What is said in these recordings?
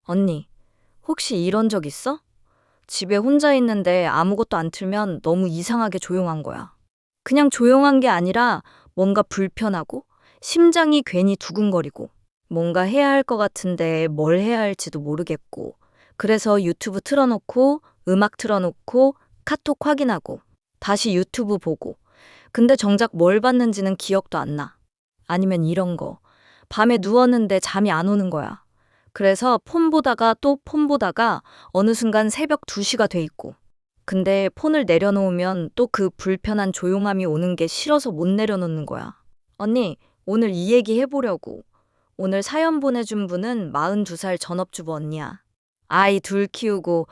언니, 혹시 이런 적 있어? 집에 혼자 있는데 아무것도 안 틀면 너무 이상하게 조용한 거야. 그냥 조용한 게 아니라 뭔가 불편하고 심장이 괜히 두근거리고 뭔가 해야 할 것 같은데 뭘 해야 할지도 모르겠고 그래서 유튜브 틀어놓고 음악 틀어놓고 카톡 확인하고 다시 유튜브 보고 근데 정작 뭘 봤는지는 기억도 안 나. 아니면 이런 거. 밤에 누웠는데 잠이 안 오는 거야. 그래서 폰 보다가 또 폰 보다가 어느 순간 새벽 2시가 돼 있고. 근데 폰을 내려놓으면 또 그 불편한 조용함이 오는 게 싫어서 못 내려놓는 거야. 언니, 오늘 이 얘기 해보려고. 오늘 사연 보내준 분은 42살 전업주부 언니야. 아이 둘 키우고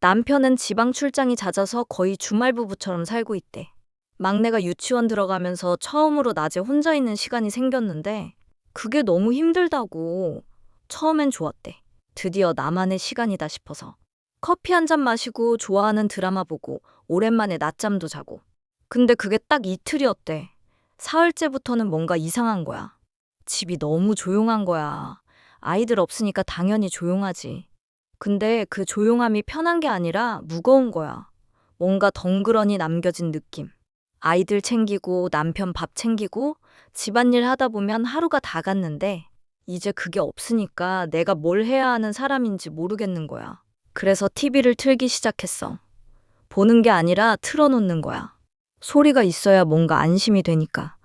남편은 지방 출장이 잦아서 거의 주말부부처럼 살고 있대. 막내가 유치원 들어가면서 처음으로 낮에 혼자 있는 시간이 생겼는데 그게 너무 힘들다고. 처음엔 좋았대. 드디어 나만의 시간이다 싶어서. 커피 한 잔 마시고 좋아하는 드라마 보고 오랜만에 낮잠도 자고. 근데 그게 딱 이틀이었대. 사흘째부터는 뭔가 이상한 거야. 집이 너무 조용한 거야. 아이들 없으니까 당연히 조용하지. 근데 그 조용함이 편한 게 아니라 무거운 거야. 뭔가 덩그러니 남겨진 느낌. 아이들 챙기고 남편 밥 챙기고 집안일 하다 보면 하루가 다 갔는데 이제 그게 없으니까 내가 뭘 해야 하는 사람인지 모르겠는 거야. 그래서 TV를 틀기 시작했어. 보는 게 아니라 틀어놓는 거야. 소리가 있어야 뭔가 안심이 되니까.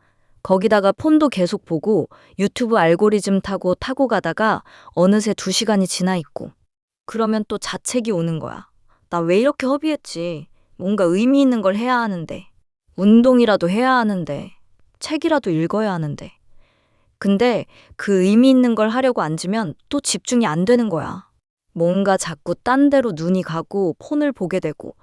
거기다가 폰도 계속 보고 유튜브 알고리즘 타고 가다가 어느새 2시간이 지나 있고. 그러면 또 자책이 오는 거야. 나 왜 이렇게 허비했지? 뭔가 의미 있는 걸 해야 하는데. 운동이라도 해야 하는데. 책이라도 읽어야 하는데. 근데 그 의미 있는 걸 하려고 앉으면 또 집중이 안 되는 거야. 뭔가 자꾸 딴 데로 눈이 가고 폰을 보게 되고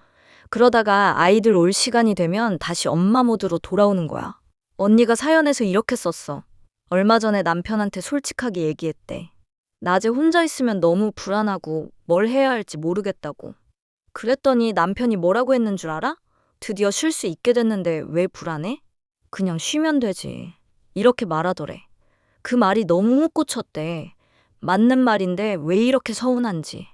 그러다가 아이들 올 시간이 되면 다시 엄마 모드로 돌아오는 거야. 언니가 사연에서 이렇게 썼어. 얼마 전에 남편한테 솔직하게 얘기했대. 낮에 혼자 있으면 너무 불안하고 뭘 해야 할지 모르겠다고. 그랬더니 남편이 뭐라고 했는 줄 알아? 드디어 쉴 수 있게 됐는데 왜 불안해? 그냥 쉬면 되지. 이렇게 말하더래. 그 말이 너무 못 고쳤대. 맞는 말인데 왜 이렇게 서운한지.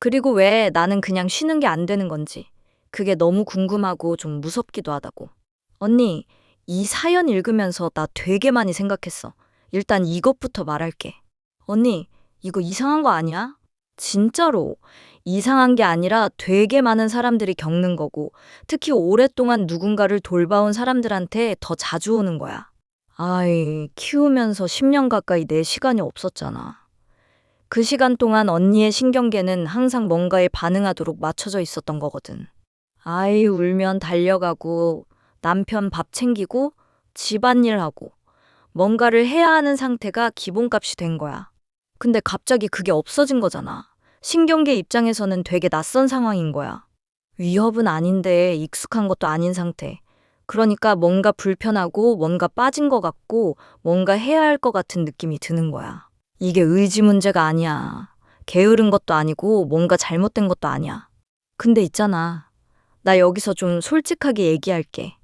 그리고 왜 나는 그냥 쉬는 게 안 되는 건지. 그게 너무 궁금하고 좀 무섭기도 하다고. 언니, 이 사연 읽으면서 나 되게 많이 생각했어. 일단 이것부터 말할게. 언니, 이거 이상한 거 아니야? 진짜로. 이상한 게 아니라 되게 많은 사람들이 겪는 거고, 특히 오랫동안 누군가를 돌봐온 사람들한테 더 자주 오는 거야. 아이, 키우면서 10년 가까이 내 시간이 없었잖아. 그 시간 동안 언니의 신경계는 항상 뭔가에 반응하도록 맞춰져 있었던 거거든. 아이 울면 달려가고, 남편 밥 챙기고, 집안일 하고, 뭔가를 해야 하는 상태가 기본값이 된 거야. 근데 갑자기 그게 없어진 거잖아. 신경계 입장에서는 되게 낯선 상황인 거야. 위협은 아닌데 익숙한 것도 아닌 상태. 그러니까 뭔가 불편하고 뭔가 빠진 것 같고 뭔가 해야 할 것 같은 느낌이 드는 거야. 이게 의지 문제가 아니야. 게으른 것도 아니고 뭔가 잘못된 것도 아니야. 근데 있잖아. 나 여기서 좀 솔직하게 얘기할게.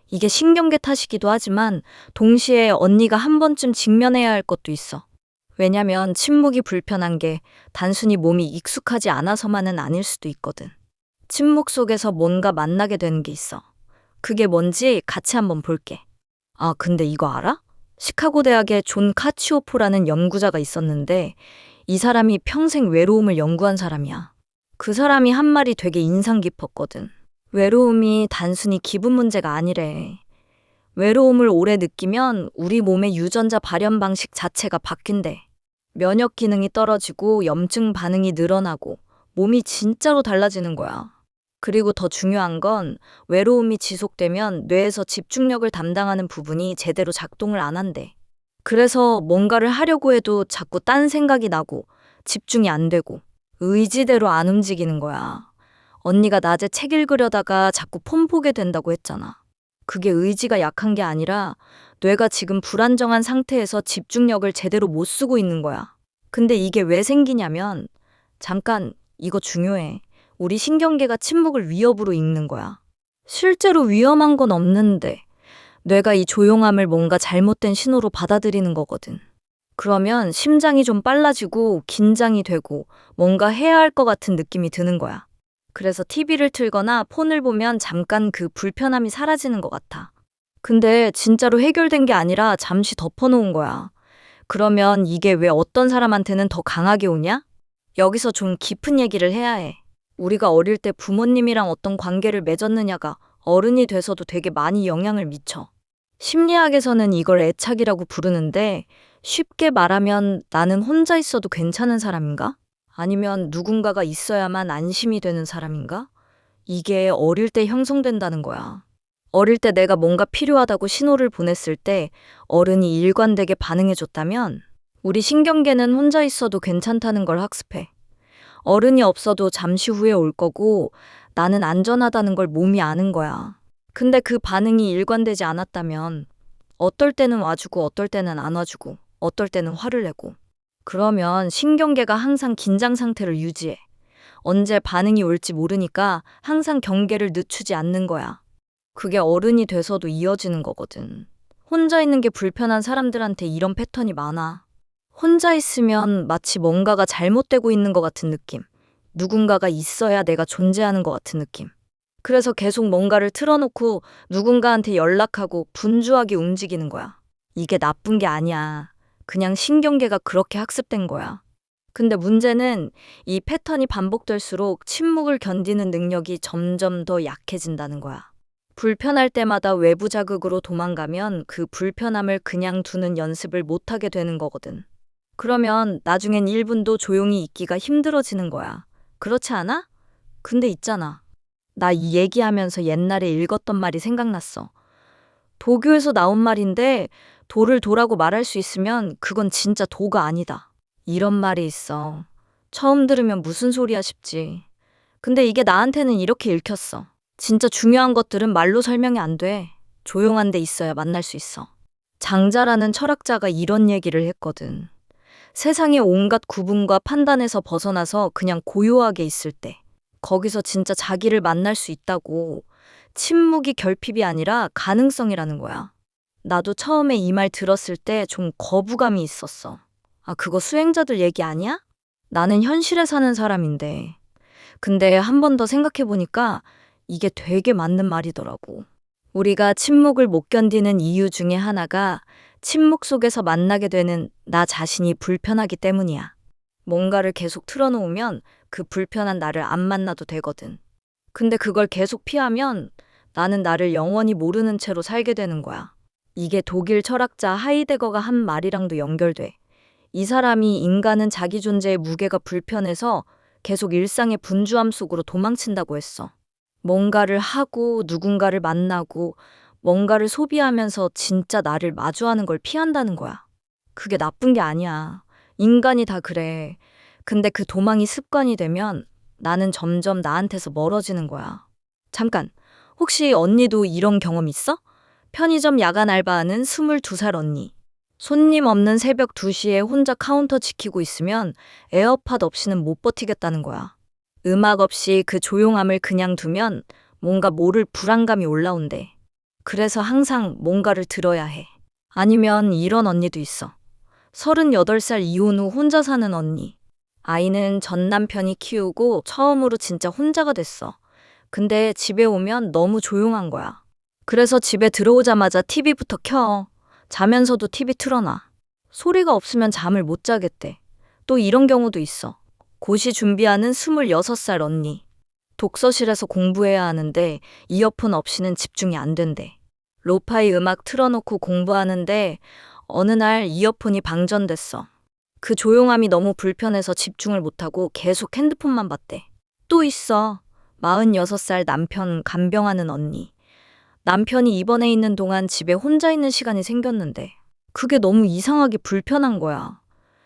이게 신경계 탓이기도 하지만 동시에 언니가 한 번쯤 직면해야 할 것도 있어. 왜냐면 침묵이 불편한 게 단순히 몸이 익숙하지 않아서만은 아닐 수도 있거든. 침묵 속에서 뭔가 만나게 되는 게 있어. 그게 뭔지 같이 한번 볼게. 아, 근데 이거 알아? 시카고 대학에 존 카치오포라는 연구자가 있었는데 이 사람이 평생 외로움을 연구한 사람이야. 그 사람이 한 말이 되게 인상 깊었거든. 외로움이 단순히 기분 문제가 아니래. 외로움을 오래 느끼면 우리 몸의 유전자 발현 방식 자체가 바뀐대. 면역 기능이 떨어지고 염증 반응이 늘어나고 몸이 진짜로 달라지는 거야. 그리고 더 중요한 건 외로움이 지속되면 뇌에서 집중력을 담당하는 부분이 제대로 작동을 안 한대. 그래서 뭔가를 하려고 해도 자꾸 딴 생각이 나고 집중이 안 되고 의지대로 안 움직이는 거야. 언니가 낮에 책 읽으려다가 자꾸 폰 보게 된다고 했잖아. 그게 의지가 약한 게 아니라 뇌가 지금 불안정한 상태에서 집중력을 제대로 못 쓰고 있는 거야. 근데 이게 왜 생기냐면 잠깐 이거 중요해. 우리 신경계가 침묵을 위협으로 읽는 거야. 실제로 위험한 건 없는데 뇌가 이 조용함을 뭔가 잘못된 신호로 받아들이는 거거든. 그러면 심장이 좀 빨라지고 긴장이 되고 뭔가 해야 할 것 같은 느낌이 드는 거야. 그래서 TV를 틀거나 폰을 보면 잠깐 그 불편함이 사라지는 것 같아. 근데 진짜로 해결된 게 아니라 잠시 덮어놓은 거야. 그러면 이게 왜 어떤 사람한테는 더 강하게 오냐? 여기서 좀 깊은 얘기를 해야 해. 우리가 어릴 때 부모님이랑 어떤 관계를 맺었느냐가 어른이 돼서도 되게 많이 영향을 미쳐. 심리학에서는 이걸 애착이라고 부르는데 쉽게 말하면 나는 혼자 있어도 괜찮은 사람인가? 아니면 누군가가 있어야만 안심이 되는 사람인가? 이게 어릴 때 형성된다는 거야. 어릴 때 내가 뭔가 필요하다고 신호를 보냈을 때 어른이 일관되게 반응해줬다면 우리 신경계는 혼자 있어도 괜찮다는 걸 학습해. 어른이 없어도 잠시 후에 올 거고 나는 안전하다는 걸 몸이 아는 거야. 근데 그 반응이 일관되지 않았다면 어떨 때는 와주고 어떨 때는 안 와주고 어떨 때는 화를 내고 그러면 신경계가 항상 긴장 상태를 유지해. 언제 반응이 올지 모르니까 항상 경계를 늦추지 않는 거야. 그게 어른이 돼서도 이어지는 거거든. 혼자 있는 게 불편한 사람들한테 이런 패턴이 많아. 혼자 있으면 마치 뭔가가 잘못되고 있는 것 같은 느낌. 누군가가 있어야 내가 존재하는 것 같은 느낌. 그래서 계속 뭔가를 틀어놓고 누군가한테 연락하고 분주하게 움직이는 거야. 이게 나쁜 게 아니야. 그냥 신경계가 그렇게 학습된 거야. 근데 문제는 이 패턴이 반복될수록 침묵을 견디는 능력이 점점 더 약해진다는 거야. 불편할 때마다 외부 자극으로 도망가면 그 불편함을 그냥 두는 연습을 못하게 되는 거거든. 그러면 나중엔 1분도 조용히 있기가 힘들어지는 거야. 그렇지 않아? 근데 있잖아. 나 이 얘기하면서 옛날에 읽었던 말이 생각났어. 도교에서 나온 말인데 도를 도라고 말할 수 있으면 그건 진짜 도가 아니다. 이런 말이 있어. 처음 들으면 무슨 소리야 싶지. 근데 이게 나한테는 이렇게 읽혔어. 진짜 중요한 것들은 말로 설명이 안 돼. 조용한 데 있어야 만날 수 있어. 장자라는 철학자가 이런 얘기를 했거든. 세상의 온갖 구분과 판단에서 벗어나서 그냥 고요하게 있을 때, 거기서 진짜 자기를 만날 수 있다고. 침묵이 결핍이 아니라 가능성이라는 거야. 나도 처음에 이 말 들었을 때 좀 거부감이 있었어. 아, 그거 수행자들 얘기 아니야? 나는 현실에 사는 사람인데. 근데 한 번 더 생각해보니까 이게 되게 맞는 말이더라고. 우리가 침묵을 못 견디는 이유 중에 하나가 침묵 속에서 만나게 되는 나 자신이 불편하기 때문이야. 뭔가를 계속 틀어놓으면 그 불편한 나를 안 만나도 되거든. 근데 그걸 계속 피하면 나는 나를 영원히 모르는 채로 살게 되는 거야. 이게 독일 철학자 하이데거가 한 말이랑도 연결돼. 이 사람이 인간은 자기 존재의 무게가 불편해서 계속 일상의 분주함 속으로 도망친다고 했어. 뭔가를 하고 누군가를 만나고 뭔가를 소비하면서 진짜 나를 마주하는 걸 피한다는 거야. 그게 나쁜 게 아니야. 인간이 다 그래. 근데 그 도망이 습관이 되면 나는 점점 나한테서 멀어지는 거야. 잠깐, 혹시 언니도 이런 경험 있어? 편의점 야간 알바하는 22살 언니. 손님 없는 새벽 2시에 혼자 카운터 지키고 있으면 에어팟 없이는 못 버티겠다는 거야. 음악 없이 그 조용함을 그냥 두면 뭔가 모를 불안감이 올라온대. 그래서 항상 뭔가를 들어야 해. 아니면 이런 언니도 있어. 38살 이혼 후 혼자 사는 언니. 아이는 전 남편이 키우고 처음으로 진짜 혼자가 됐어. 근데 집에 오면 너무 조용한 거야. 그래서 집에 들어오자마자 TV부터 켜. 자면서도 TV 틀어놔. 소리가 없으면 잠을 못 자겠대. 또 이런 경우도 있어. 고시 준비하는 26살 언니. 독서실에서 공부해야 하는데 이어폰 없이는 집중이 안 된대. 로파이 음악 틀어놓고 공부하는데 어느 날 이어폰이 방전됐어. 그 조용함이 너무 불편해서 집중을 못하고 계속 핸드폰만 봤대. 또 있어. 46살 남편 간병하는 언니. 남편이 입원해 있는 동안 집에 혼자 있는 시간이 생겼는데 그게 너무 이상하게 불편한 거야.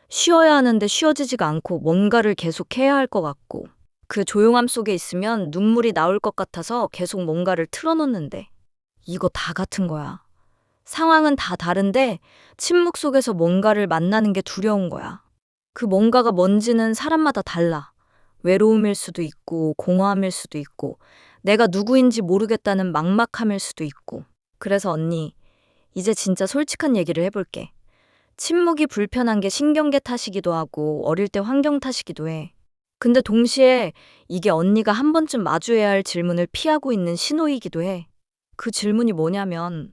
쉬어야 하는데 쉬어지지가 않고 뭔가를 계속 해야 할 것 같고 그 조용함 속에 있으면 눈물이 나올 것 같아서 계속 뭔가를 틀어놓는데 이거 다 같은 거야. 상황은 다 다른데 침묵 속에서 뭔가를 만나는 게 두려운 거야. 그 뭔가가 뭔지는 사람마다 달라. 외로움일 수도 있고 공허함일 수도 있고 내가 누구인지 모르겠다는 막막함일 수도 있고. 그래서 언니, 이제 진짜 솔직한 얘기를 해볼게. 침묵이 불편한 게 신경계 탓이기도 하고 어릴 때 환경 탓이기도 해. 근데 동시에 이게 언니가 한 번쯤 마주해야 할 질문을 피하고 있는 신호이기도 해. 그 질문이 뭐냐면,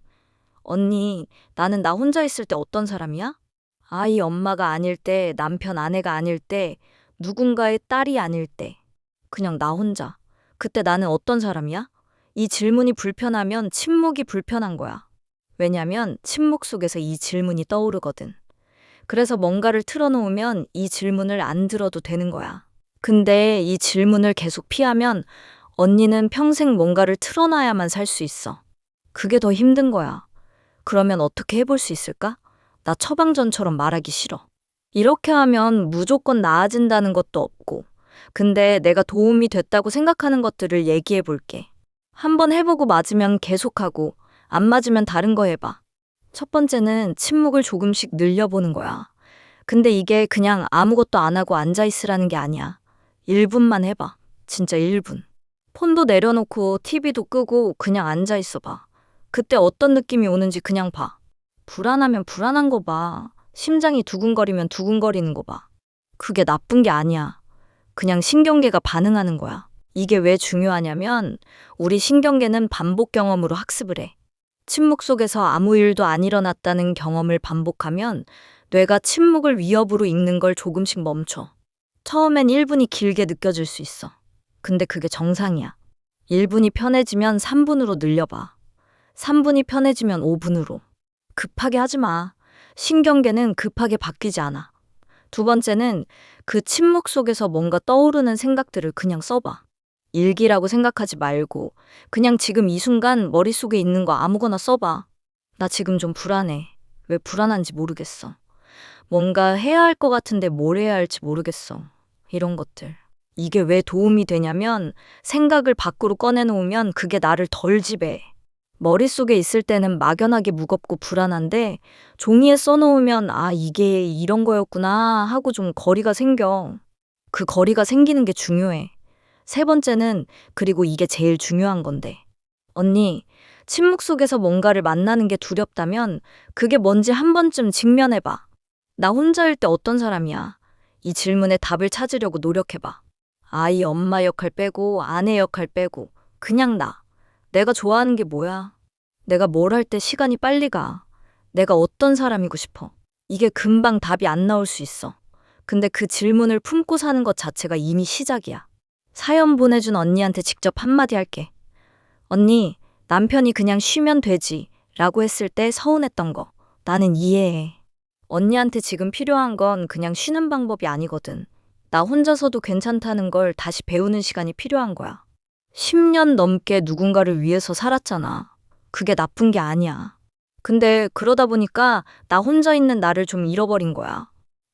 언니, 나는 나 혼자 있을 때 어떤 사람이야? 아이 엄마가 아닐 때, 남편 아내가 아닐 때, 누군가의 딸이 아닐 때, 그냥 나 혼자. 그때 나는 어떤 사람이야? 이 질문이 불편하면 침묵이 불편한 거야. 왜냐면 침묵 속에서 이 질문이 떠오르거든. 그래서 뭔가를 틀어놓으면 이 질문을 안 들어도 되는 거야. 근데 이 질문을 계속 피하면 언니는 평생 뭔가를 틀어놔야만 살 수 있어. 그게 더 힘든 거야. 그러면 어떻게 해볼 수 있을까? 나 처방전처럼 말하기 싫어. 이렇게 하면 무조건 나아진다는 것도 없고, 근데 내가 도움이 됐다고 생각하는 것들을 얘기해 볼게. 한번 해보고 맞으면 계속하고, 안 맞으면 다른 거 해봐. 첫 번째는 침묵을 조금씩 늘려보는 거야. 근데 이게 그냥 아무것도 안 하고 앉아있으라는 게 아니야. 1분만 해봐. 진짜 1분. 폰도 내려놓고 TV도 끄고 그냥 앉아있어 봐. 그때 어떤 느낌이 오는지 그냥 봐. 불안하면 불안한 거 봐. 심장이 두근거리면 두근거리는 거 봐. 그게 나쁜 게 아니야. 그냥 신경계가 반응하는 거야. 이게 왜 중요하냐면 우리 신경계는 반복 경험으로 학습을 해. 침묵 속에서 아무 일도 안 일어났다는 경험을 반복하면 뇌가 침묵을 위협으로 읽는 걸 조금씩 멈춰. 처음엔 1분이 길게 느껴질 수 있어. 근데 그게 정상이야. 1분이 편해지면 3분으로 늘려봐. 3분이 편해지면 5분으로. 급하게 하지 마. 신경계는 급하게 바뀌지 않아. 두 번째는 그 침묵 속에서 뭔가 떠오르는 생각들을 그냥 써봐. 일기라고 생각하지 말고 그냥 지금 이 순간 머릿속에 있는 거 아무거나 써봐. 나 지금 좀 불안해. 왜 불안한지 모르겠어. 뭔가 해야 할 것 같은데 뭘 해야 할지 모르겠어. 이런 것들. 이게 왜 도움이 되냐면 생각을 밖으로 꺼내놓으면 그게 나를 덜 지배해. 머릿속에 있을 때는 막연하게 무겁고 불안한데 종이에 써놓으면 아, 이게 이런 거였구나 하고 좀 거리가 생겨. 그 거리가 생기는 게 중요해. 세 번째는 그리고 이게 제일 중요한 건데. 언니, 침묵 속에서 뭔가를 만나는 게 두렵다면 그게 뭔지 한 번쯤 직면해봐. 나 혼자일 때 어떤 사람이야? 이 질문에 답을 찾으려고 노력해봐. 아이 엄마 역할 빼고 아내 역할 빼고 그냥 나. 내가 좋아하는 게 뭐야? 내가 뭘 할 때 시간이 빨리 가? 내가 어떤 사람이고 싶어? 이게 금방 답이 안 나올 수 있어. 근데 그 질문을 품고 사는 것 자체가 이미 시작이야. 사연 보내준 언니한테 직접 한마디 할게. 언니, 남편이 그냥 쉬면 되지 라고 했을 때 서운했던 거 나는 이해해. 언니한테 지금 필요한 건 그냥 쉬는 방법이 아니거든. 나 혼자서도 괜찮다는 걸 다시 배우는 시간이 필요한 거야. 10년 넘게 누군가를 위해서 살았잖아. 그게 나쁜 게 아니야. 근데 그러다 보니까 나 혼자 있는 나를 좀 잃어버린 거야.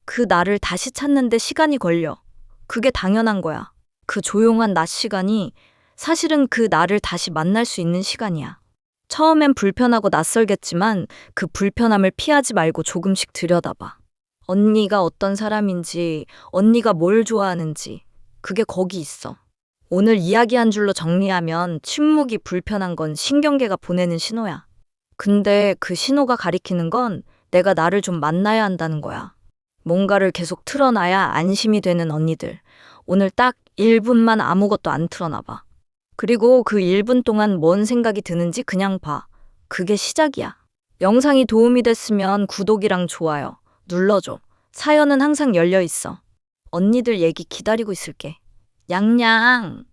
그 나를 다시 찾는데 시간이 걸려. 그게 당연한 거야. 그 조용한 낮 시간이 사실은 그 나를 다시 만날 수 있는 시간이야. 처음엔 불편하고 낯설겠지만 그 불편함을 피하지 말고 조금씩 들여다봐. 언니가 어떤 사람인지, 언니가 뭘 좋아하는지, 그게 거기 있어. 오늘 이야기 한 줄로 정리하면 침묵이 불편한 건 신경계가 보내는 신호야. 근데 그 신호가 가리키는 건 내가 나를 좀 만나야 한다는 거야. 뭔가를 계속 틀어놔야 안심이 되는 언니들. 오늘 딱 1분만 아무것도 안 틀어놔봐. 그리고 그 1분 동안 뭔 생각이 드는지 그냥 봐. 그게 시작이야. 영상이 도움이 됐으면 구독이랑 좋아요 눌러줘. 사연은 항상 열려 있어. 언니들 얘기 기다리고 있을게. 냥냥.